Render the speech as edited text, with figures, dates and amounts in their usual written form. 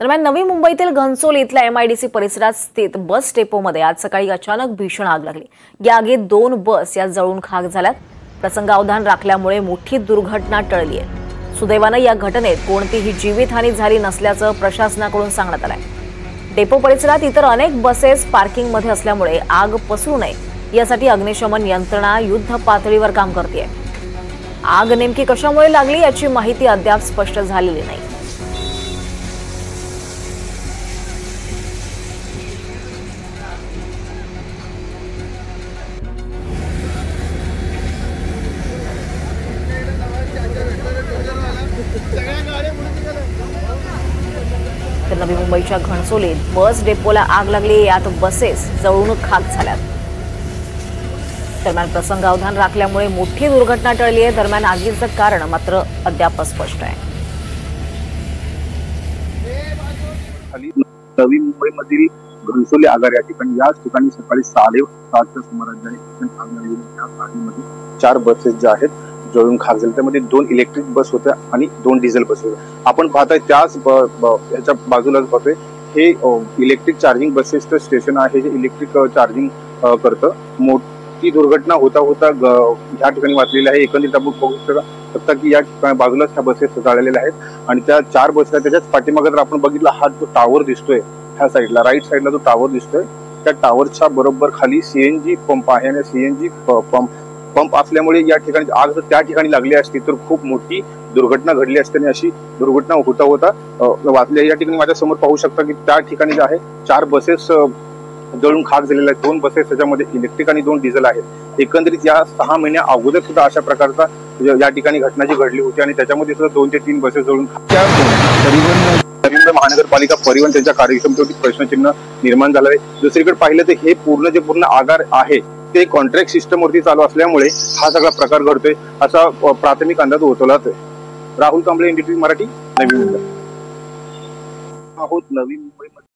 दरम्यान नवी मुंबईतील घनसोली इथल्या MIDC परिसरात स्थित बस डेपोमध्ये आज सकाळी अचानक भीषण आग लागली। या आगीत 2 बस या जळून खाक झाल्यात। प्रसंगावधान राखल्यामुळे मोठी दुर्घटना टळली आहे। सुदैवाने या घटनेत कोणतीही जीवितहानी झाली नसल्याचं प्रशासनाकडून सांगण्यात आलंय। डेपो परिसरात इतर अनेक बसेस पार्किंगमध्ये असल्यामुळे आग पसरू नये यासाठी अग्निशमन यंत्रणा युद्ध पातळीवर काम करते। आग नेमकी कशामुळे लागली याची माहिती अद्याप स्पष्ट झालेली नाही। तर नवी मुंबईच्या घनसोलीत बस डेपोला आग लागली। यात बसेस जळून खाक झाल्यात। दरम्यान प्रसंगावधान राखल्यामुळे मोठी दुर्घटना टळली आहे। दरम्यान आगीचं कारण मात्र अद्याप अस्पष्ट आहे। नवी मुंबईमधील घनसोली आगार या ठिकाणी याच ठिकाणी सकाळी 7:30च्या सुमारास आग लागली। त्या आगीमध्ये 4 बसेस ज्या आहेत जळून खाक झाले। त्यामध्ये 2 इलेक्ट्रिक बस होत्या आणि 2 डिझेल बस होत्या। आपण पाहताय त्याच ह्याच्या बाजूलाच पाहतोय हे इलेक्ट्रिक चार्जिंग बसेसचं स्टेशन आहे जे इलेक्ट्रिक चार्जिंग करतं। मोठी दुर्घटना होता ह्या ठिकाणी वाचलेली आहे। एकंदरीत आपण बघू शकता की या बाजूलाच ह्या बसेस चाललेल्या आहेत आणि त्या 4 बस आहेत। त्याच्याच पाठीमागे जर आपण बघितलं हा जो टावर दिसतोय ह्या साईडला राईट साईडला जो टावर दिसतोय त्या टावरच्या बरोबर खाली CNG पंप आहे आणि CNG पंप असल्यामुळे या ठिकाणी आग जर त्या ठिकाणी लागली असती तर खूप मोठी दुर्घटना घडली असती आणि अशी दुर्घटना होता वाचली। या ठिकाणी माझ्या समोर पाहू शकता की त्या ठिकाणी जे आहे 4 बसेस जळून खाक झालेल्या आहेत। 2 बसेस त्याच्यामध्ये इलेक्ट्रिक आणि 2 डिझेल आहेत। एकंदरीत या 6 महिन्या अगोदर सुद्धा अशा प्रकारचा या ठिकाणी घटना जी घडली होती आणि त्याच्यामध्ये सुद्धा 2 ते 3 बसेस जळून नवी महानगरपालिका परिवहन त्यांच्या कार्यक्षमतेवरती प्रश्नचिन्ह निर्माण झालं आहे। दुसरीकडे पाहिलं तर हे पूर्ण आगार आहे ते कॉन्ट्रॅक्ट सिस्टम वरती चालू असल्यामुळे हा सगळा प्रकार घडतोय असा प्राथमिक अंदाज वर्तवला जातोय। राहुल कांबळे, NDTV मराठी, नवी मुंबई। नवी मुंबई